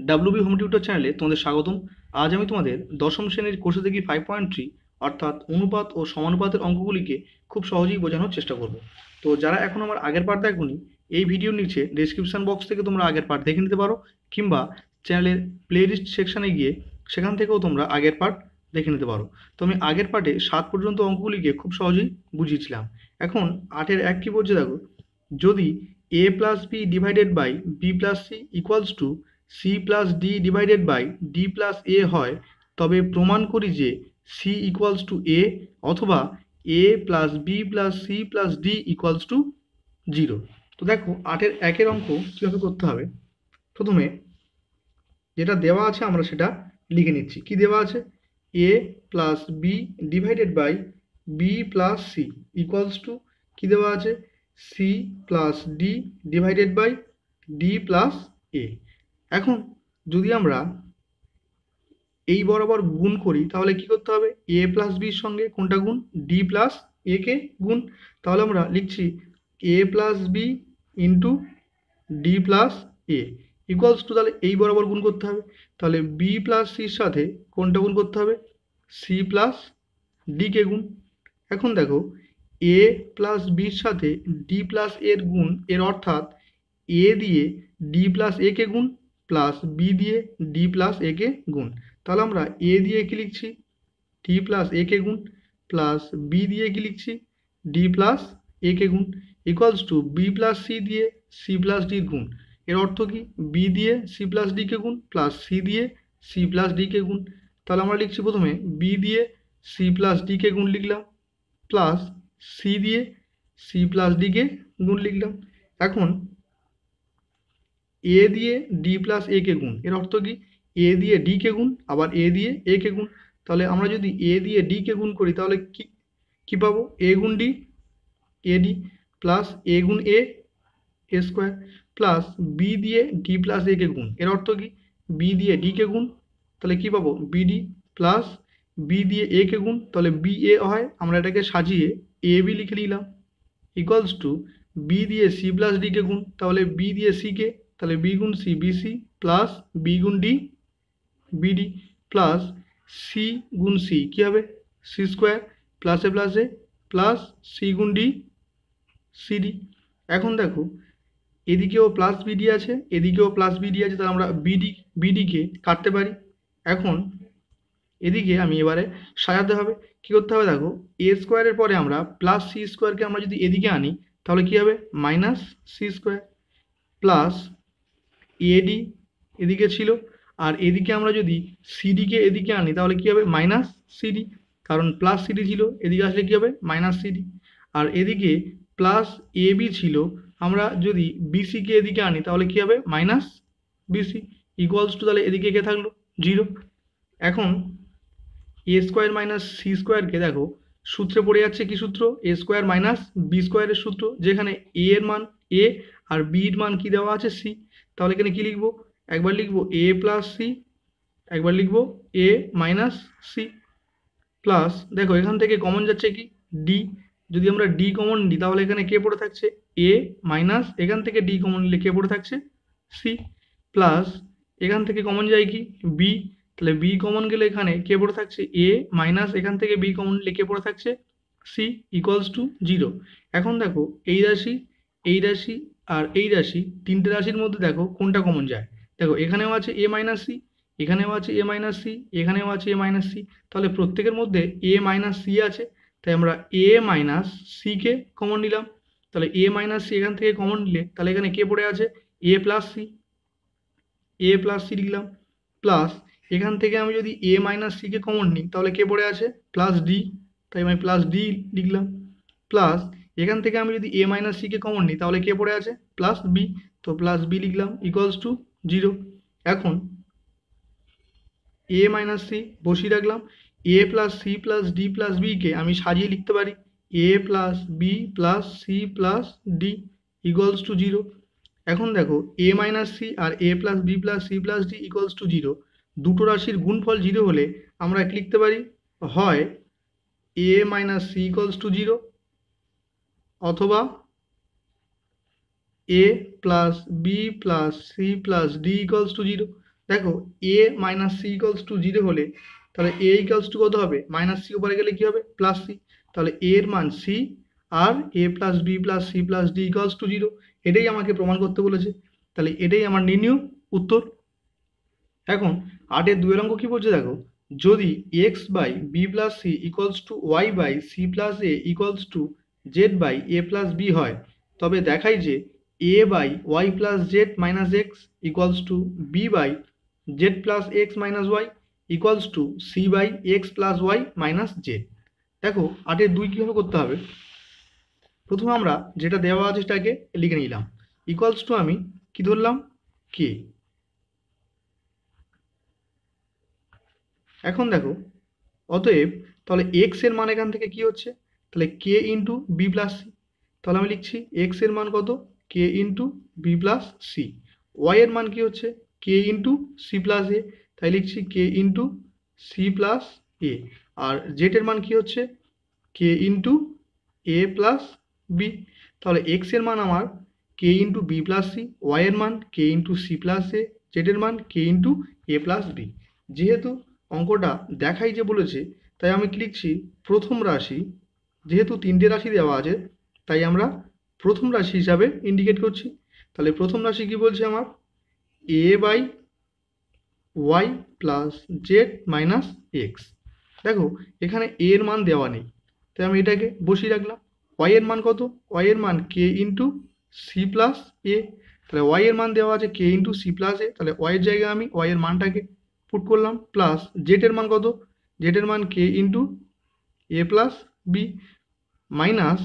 WB home tutor চ্যানেলে তোমাদের স্বাগতম। আজ আমি তোমাদের দশম শ্রেণীর কোর্সে দেখি 5.3 অর্থাৎ অনুপাত ও সমানুপাতের অঙ্কগুলিকে খুব সহজেই বোঝানোর চেষ্টা করব। তো যারা এখন আমার আগের পার্ট দেখোনি, এই ভিডিওর নিচে ডেসক্রিপশন বক্স থেকে তোমরা আগের পার্ট দেখে নিতে পারো, কিংবা চ্যানেলের প্লেলিস্ট সেকশানে গিয়ে সেখান থেকেও তোমরা আগের পার্ট দেখে নিতে পারো। তো আমি আগের পার্টে 7 পর্যন্ত অঙ্কগুলিকে খুব সহজেই বুঝিয়েছিলাম। এখন 8-এর 1 কি বলছে দেখো, যদি a plus B divided by B plus C equals to C plus D divided by D plus A হয়, তবে প্রমাণ করি যে সি ইকুয়ালস টু এ, অথবা A plus B plus C plus D equals to 0। তো দেখো 8-এর 1-এর অঙ্ক কীভাবে করতে হবে। প্রথমে যেটা দেওয়া আছে আমরা সেটা লিখে নিচ্ছি। কি দেওয়া আছে? A plus B divided by B plus C equals to কী দেওয়া আছে? C plus D divided by D plus A. এখন যদি আমরা এই বরাবর গুণ করি তাহলে কি করতে হবে? এ প্লাস বির সঙ্গে কোনটা গুণ? ডি প্লাস এ কে গুণ। তাহলে আমরা লিখছি A plus B into D plus A equals to, তাহলে এই বরাবর গুণ করতে হবে। তাহলে বি প্লাস সির সাথে কোনটা গুণ করতে হবে? সি প্লাস ডি কে গুণ। এখন দেখো এ প্লাস বির সাথে ডি প্লাস এর গুণ, এর অর্থাৎ এ দিয়ে ডি প্লাস এ কে গুণ প্লাস বি দিয়ে ডি প্লাস এ কে গুণ। তাহলে আমরা এ দিয়ে কি লিখছি? ডি প্লাস এ কে গুণ, প্লাস বি দিয়ে কি লিখছি? ডি প্লাস এ কে গুণ, equals to B plus C দিয়ে সি প্লাস ডির গুণ। এর অর্থ কি? বি দিয়ে সি প্লাস ডি কে গুণ প্লাস সি দিয়ে সি প্লাস ডি কে গুণ। তাহলে আমরা লিখছি প্রথমে বি দিয়ে সি প্লাস ডি কে গুণ লিখলাম, প্লাস সি দিয়ে সি প্লাস ডি কে গুণ লিখলাম। এখন এ দিয়ে ডি প্লাস এ কে গুণ, এর অর্থ কি? এ দিয়ে ডি কে গুণ আবার এ দিয়ে এ কে গুণ। তাহলে আমরা যদি এ দিয়ে ডি কে গুণ করি তাহলে কি কি পাবো? এ গুণ ডি, এ ডি, প্লাস এ গুণ এ, এ স্কোয়ার, প্লাস বি দিয়ে ডি প্লাস এ কে গুণ। এর অর্থ কি? বি দিয়ে ডি কে গুণ, তাহলে কি পাবো? বিডি, প্লাস বি দিয়ে এ কে গুণ, তাহলে বি এ হয়, আমরা এটাকে সাজিয়ে এ বি লিখে নিলাম, ইকুয়ালস টু বি দিয়ে সি প্লাস ডি কে গুণ, তাহলে বি দিয়ে সি কে, তাহলে বি গুণ সি বিসি, প্লাস বি গুণ ডি বিডি, প্লাস সি গুণ সি কী হবে? সি স্কোয়ার, প্লাসে প্লাসে প্লাস সি গুণ ডি সিডি। এখন দেখো এদিকেও প্লাস বিডি আছে, এদিকেও প্লাস বিডি আছে, তাহলে আমরা বিডিকে কাটতে পারি। এখন এদিকে আমি এবারে সাজাতে হবে। কী করতে হবে? দেখো এ স্কোয়ারের পরে আমরা প্লাস সি স্কোয়ারকে আমরা যদি এদিকে আনি তাহলে কী হবে? মাইনাস সি স্কোয়ার, প্লাস এডি এদিকে ছিল, আর এদিকে আমরা যদি সিডিকে এদিকে আনি তাহলে কী হবে? মাইনাস সিডি, কারণ প্লাস সিডি ছিল, এদিকে আসলে কী হবে? Minus CD. আর এদিকে প্লাস এ বি ছিল, আমরা যদি বিসিকে এদিকে আনি তাহলে কী হবে? মাইনাস বিসি, ইকুয়ালস টু, তাহলে এদিকে কে থাকলো? 0। এখন এ স্কোয়ার মাইনাস সি স্কোয়ারকে দেখো সূত্রে পড়ে যাচ্ছে, কি সূত্র? এ স্কোয়ার মাইনাস বি স্কোয়ারের সূত্র, যেখানে এ এর মান এ আর বি এর মান কি দেওয়া আছে? সি। তাহলে এখানে কি লিখবো? একবার লিখবো এ প্লাস সি, একবার লিখবো এ মাইনাস সি, প্লাস দেখো এখান থেকে কমন যাচ্ছে কি? ডি। যদি আমরা ডি কমন নিই তাহলে এখানে কে পড়ে থাকছে? এ মাইনাস, এখান থেকে ডি কমন নিলে কে পড়ে থাকছে? সি, প্লাস এখান থেকে কমন যায় কি? বি, তাহলে বি কমন গেলে এখানে কে পড়ে থাকছে? এ মাইনাস, এখান থেকে বি কমন নিলে কে পড়ে থাকছে? C, equals to 0। এখন দেখো এই রাশি, এই রাশি আর এই রাশি, তিনটে রাশির মধ্যে দেখো কোনটা কমন যায়। দেখো এখানেও আছে এ মাইনাস সি, এখানেও আছে এ মাইনাস সি, এখানেও আছে এ মাইনাস সি, তাহলে প্রত্যেকের মধ্যে এ মাইনাস সি আছে, তাই আমরা এ মাইনাস সিকে কমন নিলাম। তাহলে এ মাইনাস সি এখান থেকে কমন নিলে তাহলে এখানে কে পড়ে আছে? A plus C, A plus C লিখলাম, প্লাস এখান থেকে আমি যদি এ মাইনাস সিকে কমন নিই তাহলে কে পড়ে আছে? প্লাস ডি, তাই আমি প্লাস ডি লিখলাম, প্লাস এখান থেকে আমি যদি এ মাইনাস সিকে কমন নিই তাহলে কে পড়ে আছে? প্লাস বি, তো প্লাস বি লিখলাম, ইকুয়ালস টু 0। এখন এ মাইনাস সি বসিয়ে রাখলাম, A plus C plus D plus বিকে আমি সাজিয়ে লিখতে পারি A plus B plus C plus D equals to 0। এখন দেখো এ মাইনাস সি আর A plus B plus C plus D equals to 0, দুটো রাশির গুণফল 0 হলে আমরা কি লিখতে পারি? হয় A minus C equals to 0, অথবা A plus B plus C plus D equals to 0। দেখো A minus C equals to 0 হলে তাহলে এ ইকুয়ালস টু কত হবে, মাইনাস সি উপরে গেলে কি হবে, প্লাস সি। তাহলে এ এর মান সি আর A plus B plus C plus D equals to 0, এটাই আমাকে প্রমাণ করতে বলেছে। তাহলে এটাই আমার নির্ণয় উত্তর। এখন 8-এর 2 অঙ্ক কি বলছে দেখো, যদি X by B plus C equals to Y by C plus A equals to Z by A plus B হয়, তবে দেখাই যে A by Y plus Z minus X equals to B by Z plus X minus Y equals to C by X plus Y minus Z. দেখো 8-এর 2 কীভাবে করতে হবে, প্রথমে আমরা যেটা দেওয়া আছে সেটাকে লিখে নিলাম, ইকুয়ালস টু আমি কি ধরলাম, কে। এখন দেখো অতএব তাহলে এক্স এর মান এখান থেকে কি হচ্ছে, তাহলে কে ইন্টু বি প্লাস সি। তাহলে আমি লিখছি এক্স এর মান কত, কে into B plus C. Y এর মান কি হচ্ছে, k into C plus A, তাই লিখছি k into C plus A. আর জেড এর মান কি হচ্ছে, k into A plus B. তাহলে এক্স এর মান আমার k into B plus C, Y এর মান k into C plus A, Z এর মান k into A plus B. যেহেতু অঙ্কটা দেখাই যে বলেছে, তাই আমি কি লিখছি, প্রথম রাশি, যেহেতু 3টে রাশি দেওয়া আছে তাই আমরা প্রথম রাশি হিসাবে ইন্ডিকেট করছি। তাহলে প্রথম রাশি কি বলছে আমার, A by Y plus Z minus X. দেখো এখানে এ এর মান দেওয়া নেই, তাই আমি এটাকে বসিয়ে রাখলাম। ওয়াই এর মান কত, ওয়াই এর মান কে ইন্টু সি প্লাস এ। তাহলে ওয়াই এর মান দেওয়া আছে কে ইন্টু সি প্লাস এ, তাহলে ওয়াই এর জায়গায় আমি ওয়াই এর মানটাকে পুট করলাম, প্লাস জেড এর মান কত, জেড এর মান k into A plus B, minus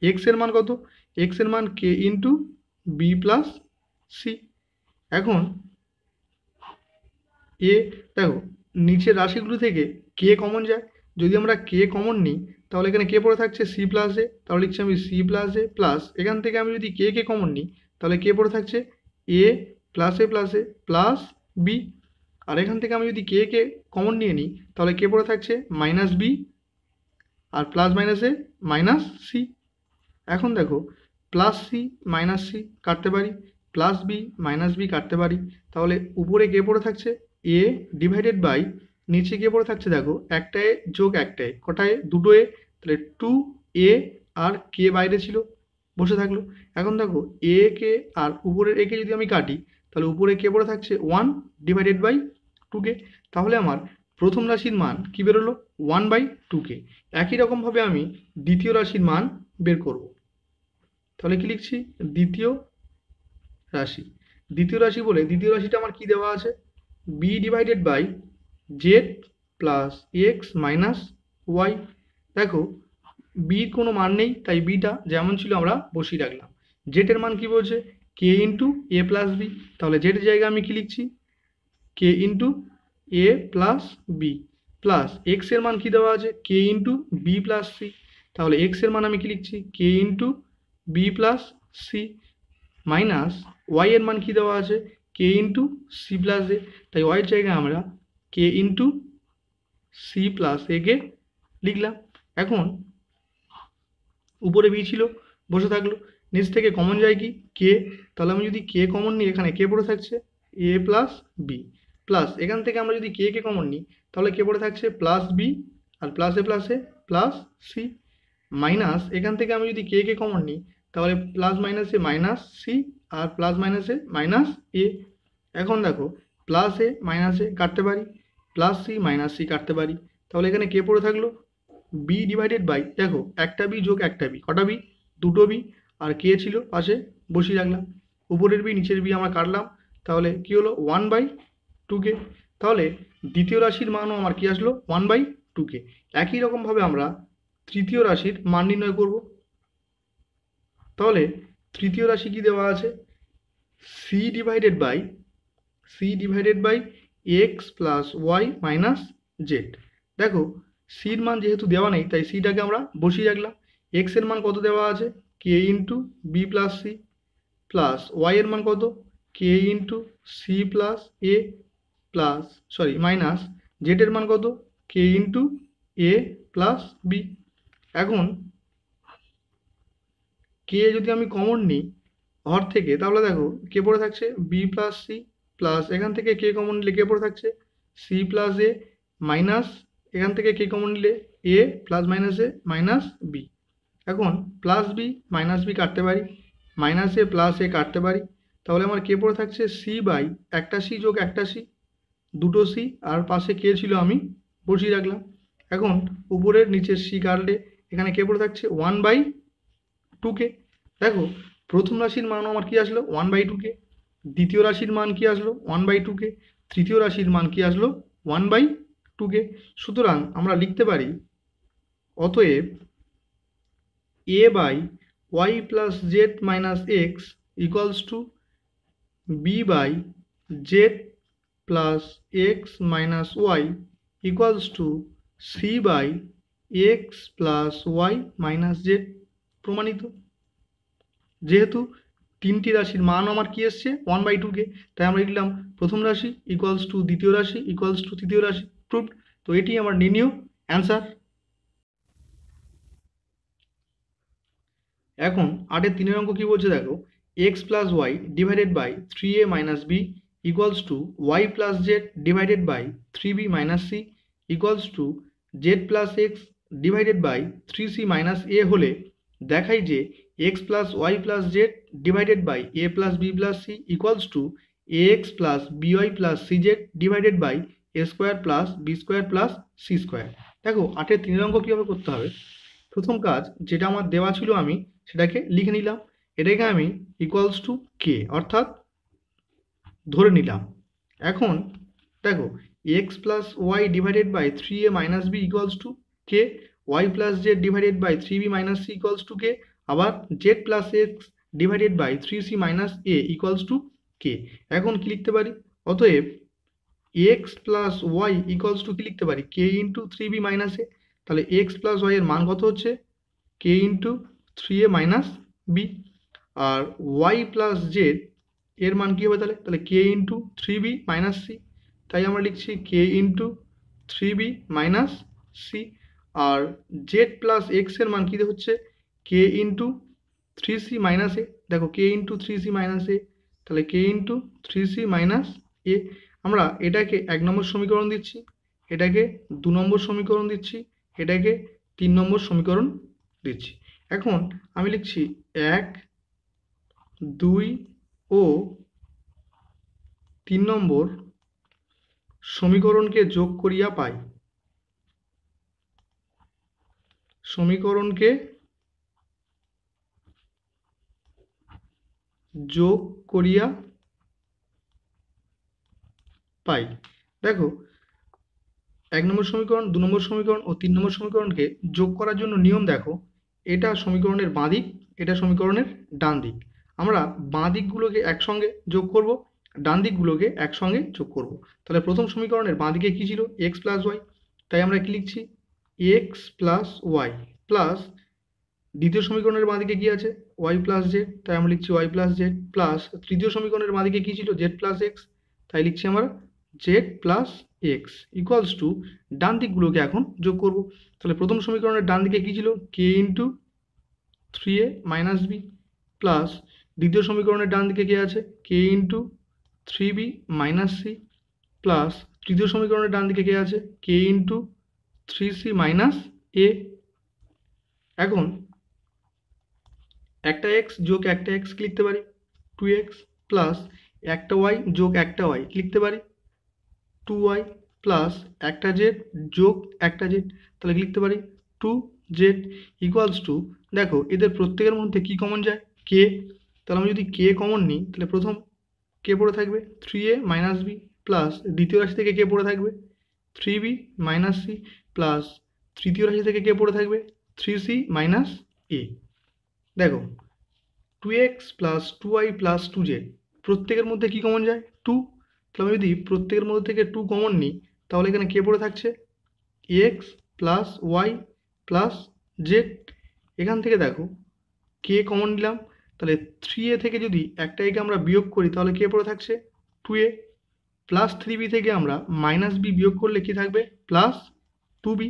x এর মান কত, এক্স এর মান k into B plus C. এখন এ, দেখো নিচের রাশিগুলো থেকে কে কমন যায়, যদি আমরা কে কমন নিই তাহলে এখানে কে পড়ে থাকছে সি প্লাস এ, তাহলে লিখছি আমি সি প্লাস এ, প্লাস এখান থেকে আমি যদি কে কমন নিই তাহলে কে পড়ে থাকছে A plus A plus B. আর এখান থেকে আমি যদি কে কমন নিয়ে নিই তাহলে কে পড়ে থাকছে মাইনাস বি, আর প্লাস মাইনাসে মাইনাস সি। এখন দেখো প্লাস সি মাইনাস সি কাটতে পারি, প্লাস বি মাইনাস বি কাটতে পারি, তাহলে উপরে কে পড়ে থাকছে এ ডিভাইডেড বাই নিচে কে পড়ে থাকছে, দেখো একটা এ যোগ একটা এ, কটায় দুটো এ, তাহলে 2a আর কে বাইরে ছিল বসে থাকলো। এখন দেখো এ কে আর উপরের একে যদি আমি কাটি তাহলে উপরে কে পড়ে থাকছে 1 ডিভাইডেড বাই 2k। তাহলে আমার প্রথম রাশির মান কি বেরোলো, 1/2k। একই রকমভাবে আমি দ্বিতীয় রাশির মান বের করব। তাহলে কি লিখছি, দ্বিতীয় রাশি, দ্বিতীয় রাশি বলে দ্বিতীয় রাশিটা আমার কি দেওয়া আছে, B divided by Z plus X minus Y. দেখো বির কোনো মান নেই তাই বিটা যেমন ছিল আমরা বসিয়ে রাখলাম। জেডের মান কি বলছে, k into A plus B, তাহলে জেডের জায়গায় আমি কি লিখছি, k into A plus B, plus X এর মান কি দেওয়া আছে, কে ইন্টু বি প্লাস সি, তাহলে এক্স এর মান আমি কি লিখছি, k into B plus C, minus Y এর মান কি দেওয়া আছে, কে ইন্টু সি প্লাস এ, তাই ওয়াই এর জায়গায় আমরা k into C plus A কে লিখলাম। এখন উপরে বি ছিল বসে থাকলো, নিচ থেকে কমন যায় কি কে, তাহলে আমি যদি কে কমন নিই এখানে কে পড়ে থাকছে এ প্লাস বি, প্লাস এখান থেকে আমরা যদি কে কমন নিই তাহলে কে পড়ে থাকছে প্লাস বি, আর প্লাসে প্লাস সি, মাইনাস এখান থেকে আমি যদি কে কমন নিই তাহলে প্লাস মাইনাসে মাইনাস সি, আর প্লাস মাইনাসে মাইনাস এ। এখন দেখো প্লাস এ মাইনাসে কাটতে পারি, প্লাস সি মাইনাস সি কাটতে পারি, তাহলে এখানে কে পড়ে থাকলো বি ডিভাইডেড বাই, দেখো একটা বি যোগ একটা বি, কটা বি, দুটো বি, আর কে ছিল পাশে বসিয়ে রাখলাম, উপরের বি নিচের বি আমরা কাটলাম, তাহলে কি হলো 1/2k। তাহলে দ্বিতীয় রাশির মানও আমার কি আসলো 1/2k। একই রকমভাবে আমরা তৃতীয় রাশির মান নির্ণয় করব। তাহলে তৃতীয় রাশি কি দেওয়া আছে, C divided by X plus Y minus Z. দেখো সির মান যেহেতু দেওয়া নেই তাই সিটাকে আমরা বসিয়ে রাখলাম। এক্স এর মান কত দেওয়া আছে, কে into B plus C, plus Y এর মান কত, কে into C plus A, plus minus Z এর মান কত, কে ইন্টু এ প্লাস বি। এখন কে যদি আমি কমন নিই হর থেকে তাহলে দেখো কে পড়ে থাকছে বি প্লাস সি প্লাস এখান থেকে কে কমন নিলে কে পড়ে থাকছে সি প্লাস এ মাইনাস এখান থেকে কে কমন নিলে এ প্লাস মাইনাস এ মাইনাস বি। এখন প্লাস বি মাইনাস বি কাটতে পারি, মাইনাস এ প্লাস এ কাটতে পারি, তাহলে আমার কে পড়ে থাকছে সি বাই একটা সি যোগ একটা সি, দুটো সি, আর পাশে কে ছিল আমি বসিয়ে রাখলাম। এখন উপরের নিচের সি কাটলে এখানে কে পড়ে থাকছে 1/2 দেখো প্রথম রাশির মান আমার কি আসলো 1/2, দ্বিতীয় রাশির মান কি আসলো 1/2, তৃতীয় রাশির মান কি আসলো 1/2। সুতরাং আমরা লিখতে পারি অতএব a by Y plus Z minus X equals to B by Z plus X minus Y equals to C by X plus Y minus Z. প্রমাণিত। যেহেতু তিনটি রাশির মান আমার কি এসছে 1/2, তাই আমরা লিখলাম প্রথম রাশি ইকুয়ালস টু দ্বিতীয় রাশি ইকুয়ালস টু তৃতীয় রাশি। প্রুভড। তো এটি আমার নির্ণীয় অ্যান্সার। এখন 8-এর 3 অঙ্ক কি বলছে দেখো, X plus Y divided by 3a minus B equals to Y plus Z divided by 3b minus C equals to Z plus X divided by 3c minus A হলে দেখাই যে X plus Y plus Z divided by A plus B plus C equals to A X plus B Y plus C Z divided by A square plus B square plus C square. দেখো 8-এর 3 অঙ্ক কীভাবে করতে হবে, প্রথম কাজ যেটা আমার দেওয়া ছিল আমি সেটাকে লিখে নিলাম, এটাকে আমি ইকুয়ালস টু কে অর্থাৎ ধরে নিলাম। এখন দেখো X plus Y divided by 3a minus B equals to k, Y plus Z divided by 3b minus C equals to k, আবার Z plus X divided by 3c minus A equals to k. এখন কি লিখতে পারি, অতএব X plus Y equals to কি লিখতে পারি k into 3b minus এ। তাহলে এক্স প্লাস ওয়াই এর মান কত হচ্ছে k into 3a minus B, আর ওয়াই প্লাস জেড এর মান কী হবে তাহলে কে ইন্টু 3b মাইনাস সি, তাই আমরা লিখছি k into 3b minus C, আর জেড প্লাস এক্স এর মান কী হচ্ছে কে ইন্টু 3c মাইনাস এ। দেখো কে ইন্টু 3c মাইনাস এ, তাহলে কে ইন্টু 3c মাইনাস এ। আমরা এটাকে 1 নম্বর সমীকরণ দিচ্ছি, এটাকে 2 নম্বর সমীকরণ দিচ্ছি, এটাকে 3 নম্বর সমীকরণ দিচ্ছি। এখন আমি লিখছি 1, 2 ও 3 নম্বর সমীকরণকে যোগ করিয়া পাই, সমীকরণকে যোগ করিয়া পাই। দেখো 1 নম্বর সমীকরণ, 2 নম্বর সমীকরণ ও 3 নম্বর সমীকরণকে যোগ করার জন্য নিয়ম দেখো, এটা সমীকরণের বাঁ দিক, এটা সমীকরণের ডান দিক। আমরা বাঁ দিকগুলোকে একসঙ্গে যোগ করব, ডান দিকগুলোকে একসঙ্গে যোগ করব। তাহলে প্রথম সমীকরণের বাঁ দিকে কী ছিল এক্স প্লাস ওয়াই, তাই আমরা কি লিখছি এক্স প্লাস ওয়াই, প্লাস দ্বিতীয় সমীকরণের বাঁ দিকে কী আছে ওয়াই প্লাস জেড, তাই আমরা লিখছি ওয়াই প্লাস জেড, প্লাস তৃতীয় সমীকরণের বাঁ দিকে কী ছিল জেড প্লাস এক্স, তাই লিখছি আমরা Z plus X equals to ডান দিকগুলোকে এখন যোগ করব। তাহলে প্রথম সমীকরণের ডান দিকে কী ছিল k into 3a minus B, plus দ্বিতীয় সমীকরণের ডান দিকে কে আছে কে into 3b minus C, plus তৃতীয় সমীকরণের ডান দিকে কে আছে কে ইন্টু 3c মাইনাস এ। এখন একটা এক্স যোগ একটা এক্স লিখতে পারি 2x, প্লাস একটা ওয়াই যোগ একটা ওয়াই লিখতে পারি 2y, প্লাস একটা জেড যোগ একটা জেড, তাহলে লিখতে পারি 2z ইকুয়ালস টু, দেখো এদের প্রত্যেকের মধ্যে কি কমন যায় কে, তাহলে আমি যদি কে কমন নিই তাহলে প্রথম কে পড়ে থাকবে 3a মাইনাস বি, প্লাস দ্বিতীয় রাশি থেকে কে পড়ে থাকবে 3b মাইনাস সি, প্লাস তৃতীয় রাশি থেকে কে পড়ে থাকবে 3c মাইনাস এ। দেখো 2x plus 2y plus 2z প্রত্যেকের মধ্যে কি কমন যায় 2, তাহলে আমি যদি প্রত্যেকের মধ্যে থেকে 2 কমন নিই তাহলে এখানে কে পড়ে থাকছে X plus Y plus Z. এখান থেকে দেখো কে কমন নিলাম, তাহলে 3a থেকে যদি একটা একে আমরা বিয়োগ করি তাহলে কে পড়ে থাকছে 2a, প্লাস 3b থেকে আমরা মাইনাস বি বিয়োগ করলে কি থাকবে প্লাস 2b,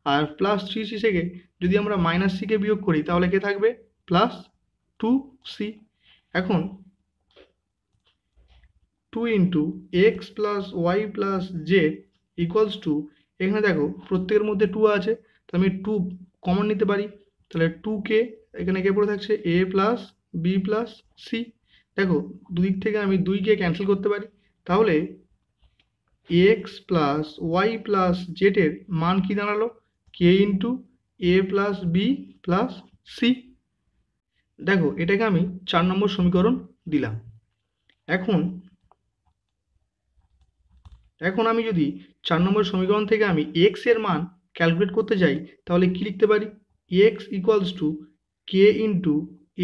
আর প্লাস 3c থেকে যদি আমরা মাইনাস সিকে বিয়োগ করি তাহলে কে থাকবে প্লাস 2c। এখন two into X plus Y plus Z equals to, এখানে দেখো প্রত্যেকের মধ্যে টু আছে, তো আমি টু কমন নিতে পারি, তাহলে টু কে এখানে কে পড়ে থাকছে A plus B plus C. দেখো দুদিক থেকে আমি দুইকে ক্যান্সেল করতে পারি, তাহলে এক্স প্লাস ওয়াই প্লাস জেডের মান কি দাঁড়ালো কে into A plus B plus C. দেখো এটাকে আমি 4 নম্বর সমীকরণ দিলাম। এখন এখন আমি যদি 4 নম্বর সমীকরণ থেকে আমি এক্স এর মান ক্যালকুলেট করতে যাই, তাহলে কি লিখতে পারি, X equals to k into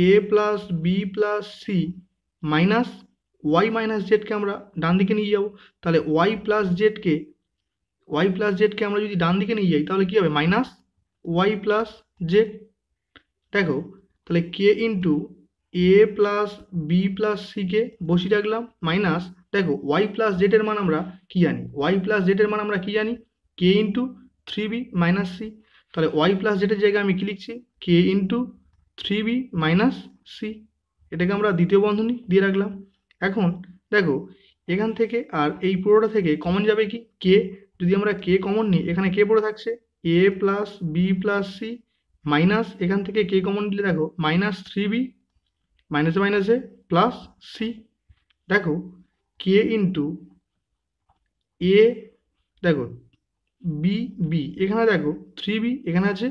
A plus B plus C minus Y minus জেডকে আমরা ডান দিকে নিয়ে যাব, তাহলে ওয়াই প্লাস জেডকে আমরা যদি ডান দিকে নিয়ে যাই তাহলে কি হবে মাইনাস ওয়াই প্লাস জেড। দেখো তাহলে কে into A plus B plus সিকে বসিয়ে রাখলাম মাইনাস, দেখো ওয়াই প্লাস জেডের মান আমরা কি জানি, k into three B minus C. তাহলে ওয়াই প্লাস জেডের জায়গায় আমি কি লিখছি k into three B minus C, এটাকে আমরা দ্বিতীয় বন্ধনী দিয়ে রাখলাম। এখন দেখো এখান থেকে আর এই পুরোটা থেকে কমন যাবে কি কে, যদি আমরা কে কমন নিই এখানে কে পড়ে থাকছে A plus B plus C minus এখান থেকে কে কমন নিলে দেখো মাইনাস থ্রি বি মাইনাসে মাইনাসে প্লাস সি। দেখো কে ইন্টু এ, দেখো বি বি এখানে দেখো থ্রি বি এখানে আছে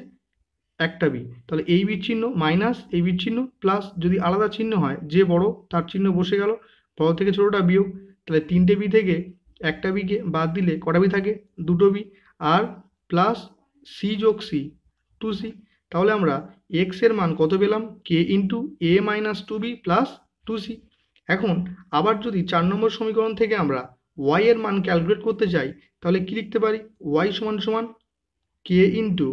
একটা বি, তাহলে এই বির চিহ্ন মাইনাস এই বির চিহ্ন প্লাস, যদি আলাদা চিহ্ন হয় যে বড় তার চিহ্ন বসে গেল, বড় থেকে ছোটোটা বিয়োগ, তাহলে তিনটে বি থেকে একটা বিকে বাদ দিলে কটা বি থাকে দুটো বি, আর প্লাস সি যোগ সি টু সি। তাহলে আমরা এক্স এর মান কত পেলাম k into A minus two B plus two C. এখন আবার যদি 4 নম্বর সমীকরণ থেকে আমরা ওয়াই এর মান ক্যালকুলেট করতে চাই, তাহলে কি লিখতে পারি ওয়াই সমান সমান k into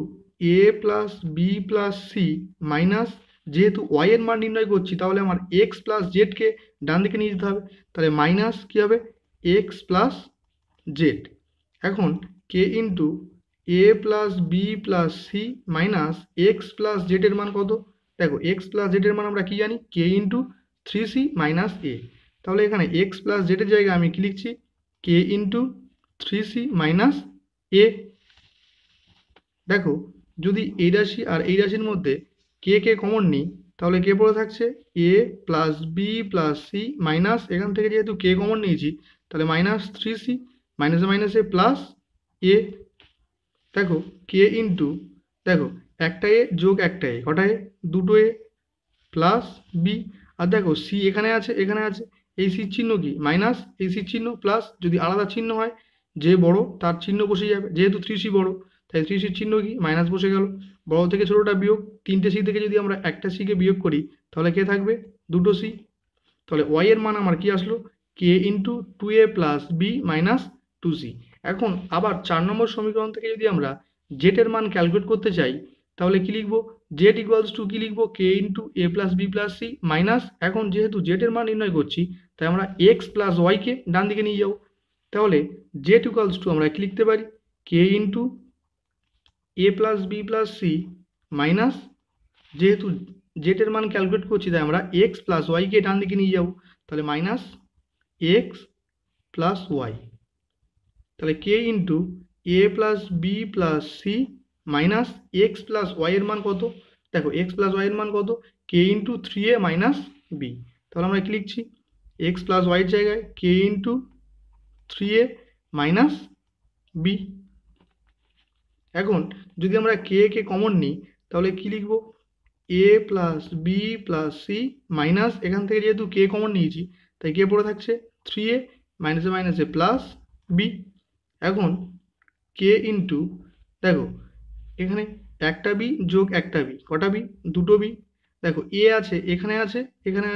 A plus B plus C minus, যেহেতু ওয়াই এর মান নির্ণয় করছি তাহলে আমার এক্স প্লাস জেডকে ডান দিকে নিয়ে যেতে হবে, তাহলে মাইনাস কী হবে এক্স প্লাস জেড। এখন k into A plus B plus C minus X plus জেডের মান কত, দেখো এক্স প্লাস জেডের মান আমরা কি জানি k into three C minus এ, তাহলে এখানে এক্স প্লাস জেডের জায়গায় আমি কি লিখছি k into three C minus এ। দেখো যদি এই রাশি আর এই রাশির মধ্যে কে কমন নিই তাহলে কে পড়ে থাকছে A plus B plus C minus এখান থেকে যেহেতু কে কমন নিয়েছি তাহলে মাইনাস থ্রি সি মাইনাসে মাইনাসে প্লাস এ। দেখো কে ইন্টু, দেখো একটা এ যোগ একটা এ কটা এ দুটো এ প্লাস বি, আর দেখো সি এখানে আছে এই সির চিহ্ন কি মাইনাস এই সির চিহ্ন প্লাস, যদি আলাদা চিহ্ন হয় যে বড় তার চিহ্ন বসে যাবে, যেহেতু থ্রি সি বড় তাই থ্রি সির চিহ্ন কি মাইনাস বসে গেল, বড় থেকে ছোটোটা বিয়োগ, তিনটে সি থেকে যদি আমরা একটা সিকে বিয়োগ করি তাহলে কে থাকবে দুটো সি। তাহলে ওয়াই এর মান আমার কি আসলো k into two A plus B minus two C. এখন আবার 4 নম্বর সমীকরণ থেকে যদি আমরা জেড এর মান ক্যালকুলেট করতে চাই তাহলে কি লিখবো জেড ইকুয়ালস টু কি লিখবো k into A plus B plus C minus, এখন যেহেতু জেড এর মান নির্ণয় করছি তাই আমরা এক্স প্লাস ওয়াইকে ডান দিকে নিয়ে যাবো, তাহলে জেড ইকুয়ালস টু আমরা কি লিখতে পারি k into A plus B plus C minus, যেহেতু জেড এর মান ক্যালকুলেট করছি তাই আমরা এক্স প্লাস ওয়াইকে ডান দিকে নিয়ে যাবো, তাহলে মাইনাস এক্স প্লাস ওয়াই, তাহলে কে into A plus B plus C minus X plus Y এর মান কত, দেখো এক্স প্লাস ওয়াই এর মান কত কে into three A minus B, তাহলে আমরা কি লিখছি এক্স প্লাস ওয়াইয়ের জায়গায় k into three A minus B. এখন যদি আমরা কে কমন নিই তাহলে কি লিখবো A plus B plus C minus এখান থেকে যেহেতু কে কমন নিয়েছি তাই কে পড়ে থাকছে থ্রি এ মাইনাসে মাইনাসে প্লাস বি। এখন কে ইন্টু, দেখো এখানে একটা বি যোগ একটা বি কটা বি দুটো বি, দেখো এ আছে এখানে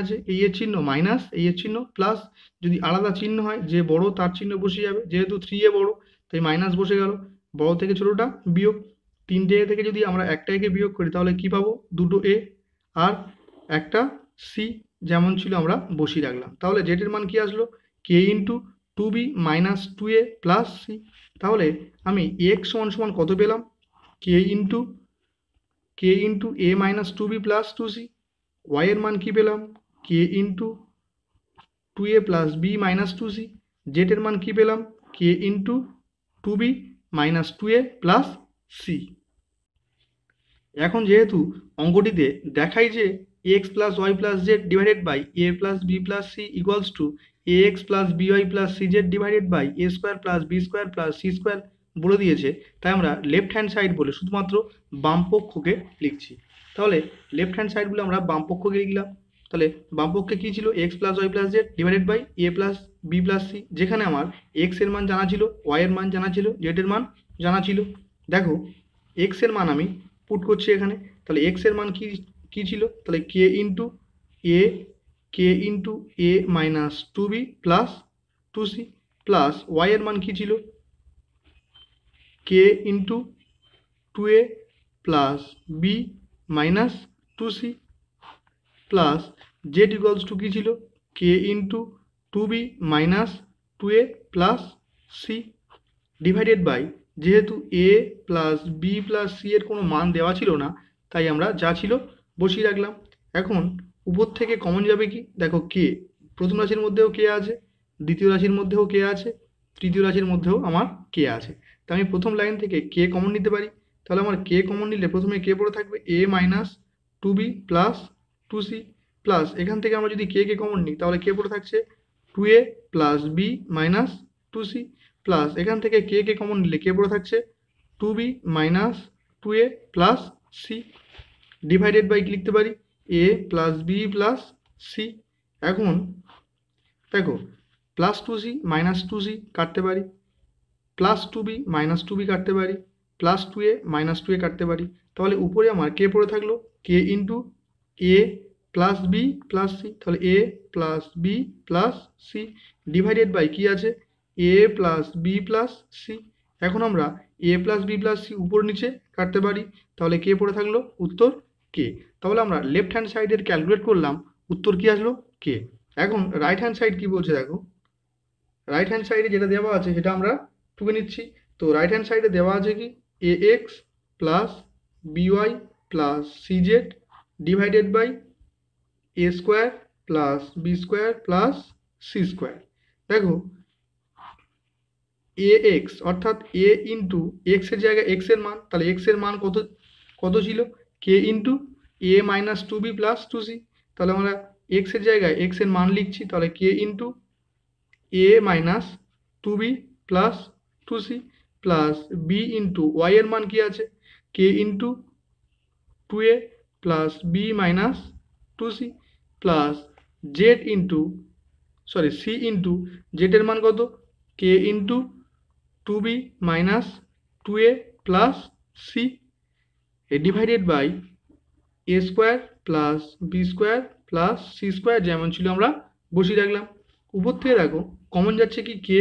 আছে এই এর চিহ্ন মাইনাস এই এর চিহ্ন প্লাস, যদি আলাদা চিহ্ন হয় যে বড় তার চিহ্ন বসে যাবে, যেহেতু থ্রি এ বড় তাই মাইনাস বসে গেল, বড় থেকে ছোটোটা বিয়োগ, তিনটে এ থেকে যদি আমরা একটা একে বিয়োগ করি তাহলে কি পাবো দুটো এ আর একটা সি যেমন ছিল আমরা বসিয়ে রাখলাম, তাহলে জেডের মান কি আসলো k into two B minus two A plus C. তাহলে আমি এক্স সমান সমান কত পেলাম k into A minus two B plus two C, Y এর মান কি পেলাম k into 2a plus B minus 2c, জেটের মান কি পেলাম k into 2b minus 2a plus C. এখন যেহেতু অঙ্কটিতে দেখাই যে X plus Y plus Z divided by A plus B plus C equals to A X plus B Y plus C Z divided by A square plus B square plus C square বলে দিয়েছে, তাই আমরা left hand side বলে শুধুমাত্র বাম পক্ষকে লিখছি। তাহলে লেফট হ্যান্ড সাইড বলে আমরা বাম পক্ষকে লিখলাম। তাহলে বাম পক্ষে কী ছিল, X plus Y plus Z divided by A plus B plus C, যেখানে আমার এক্স এর মান জানা ছিল, ওয়াই এর মান জানা ছিল, জেড এর মান জানা ছিল। দেখো এক্স এর মান আমি পুট করছি এখানে। তাহলে এক্স এর মান কি ছিল, তাহলে কে into A minus 2b plus 2c plus Y এর মান কি ছিল k into 2a plus B minus 2c plus Z equals to কী ছিল k into 2b minus 2a plus C divided by, যেহেতু A plus B plus C এর কোনো মান দেওয়া ছিল না, তাই আমরা যা ছিল বসিয়ে রাখলাম। এখন উপর থেকে কমন যাবে কি, দেখো কে প্রথম রাশির মধ্যেও কে আছে, দ্বিতীয় রাশির মধ্যেও কে আছে, তৃতীয় রাশির মধ্যেও আমার কে আছে। তা আমি প্রথম লাইন থেকে কে কমন নিতে পারি। তাহলে আমার কে কমন নিলে প্রথমে কে পড়ে থাকবে এ minus 2b plus 2c plus এখান থেকে আমরা যদি কে কমন নিই তাহলে কে পড়ে থাকছে 2a plus B minus 2c plus এখান থেকে কে কমন নিলে কে পড়ে থাকছে 2b minus 2a plus C divided by কি লিখতে পারি A plus B plus C. এখন দেখো প্লাস 2c মাইনাস 2c কাটতে পারি, প্লাস 2b মাইনাস 2b কাটতে পারি, প্লাস 2a মাইনাস 2a কাটতে পারি। তাহলে উপরে আমার কে পড়ে থাকলো K into A plus B plus C, তাহলে A plus B plus C divided by কি আছে A plus B plus C. এখন আমরা A plus B plus C উপর নিচে কাটতে পারি, তাহলে কে পড়ে থাকলো উত্তর কে। তাহলে আমরা লেফট হ্যান্ড সাইডের ক্যালকুলেট করলাম, উত্তর কি আসলো কে। এখন রাইট হ্যান্ড সাইড কি বলছে দেখো, রাইট হ্যান্ড সাইডে যেটা দেওয়া আছে সেটা আমরা টুকে নিচ্ছি। তো রাইট হ্যান্ড সাইডে দেওয়া আছে কি A X plus B Y plus C Z divided by A square plus B square plus C square. দেখো এ এক্স অর্থাৎ এ ইন্টু এক্সের জায়গায় এক্স এর মান, তাহলে এক্স এর মান কত কত ছিল k into A minus 2b plus 2c, তাহলে আমরা এক্সের জায়গায় এক্স এর মান লিখছি, তাহলে কে into A minus 2b plus 2c plus B into Y এর মান কি আছে কে into 2a plus B minus 2c plus Z into C into Z এর মান কত কে into 2b minus 2a plus C divided by A square plus B square plus C square যেমন ছিল আমরা বসিয়ে রাখলাম। উপর থেকে দেখো কমন যাচ্ছে কি কে,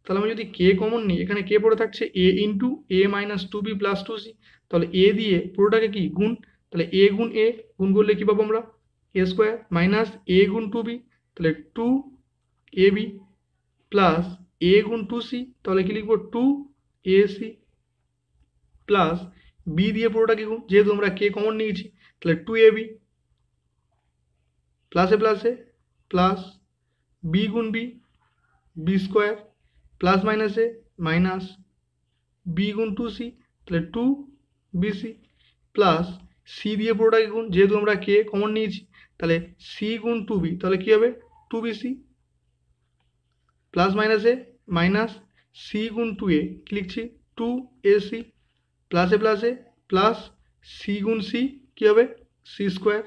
তাহলে আমি যদি কে কমন নিই এখানে কে পড়ে থাকছে এ into A minus 2b plus 2c, তাহলে এ দিয়ে পুরোটাকে কি গুণ, তাহলে এ গুণ এ গুণ করলে কী পাবো আমরা এ স্কোয়ার মাইনাস এ গুণ 2b, তাহলে 2ab প্লাস এ গুণ 2c, তাহলে কি লিখবো 2ac প্লাস বি দিয়ে পুরোটাকে গুণ, যেহেতু আমরা কে কমন নিয়েছি তাহলে 2ab প্লাসে প্লাসে প্লাস বি গুণ বি বি স্কোয়ার প্লাস মাইনাসে মাইনাস বি গুণ 2c, তাহলে 2bc প্লাস সি দিয়ে পুরোটাকে গুণ, যেহেতু আমরা কে কমন নিয়েছি তাহলে সি গুণ 2b, তাহলে কী হবে 2bc প্লাস মাইনাসে মাইনাস সি গুণ 2a কি লিখছি 2ac প্লাসে প্লাসে প্লাস সি গুণ সি কী হবে সি স্কোয়ার,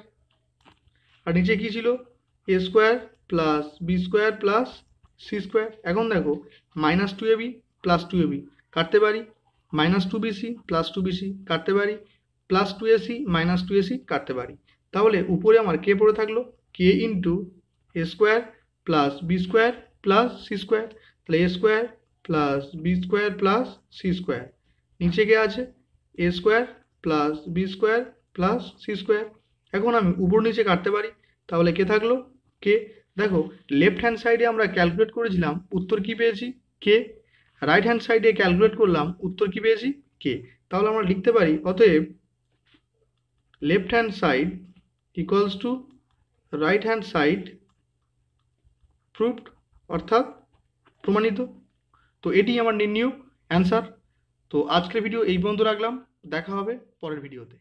আর নিচে কী ছিল A square plus B square plus C square. এখন দেখো মাইনাস 2ab প্লাস 2ab কাটতে পারি, মাইনাস 2bc প্লাস 2bc কাটতে পারি, প্লাস 2ac মাইনাস 2ac কাটতে পারি। তাহলে উপরে আমার কে পড়ে থাকলো K into A square plus B square plus C square, তাহলে A square plus B square plus C square, নিচে কে আছে A square plus B square plus C square. এখন আমি উপর নিচে কাটতে পারি, তাহলে কে থাকলো কে। দেখো লেফট হ্যান্ড সাইডে আমরা ক্যালকুলেট করেছিলাম উত্তর কি পেয়েছি কে, রাইট হ্যান্ড সাইডে ক্যালকুলেট করলাম উত্তর কি পেয়েছি কে। তাহলে আমরা লিখতে পারি অতএব left hand side equals to right hand side proved, অর্থাৎ প্রমাণিত। তো এটি আমার নির্ণয় অ্যান্সার। তো আজকের ভিডিও এই পর্যন্ত রাখলাম, দেখা হবে পরের ভিডিওতে।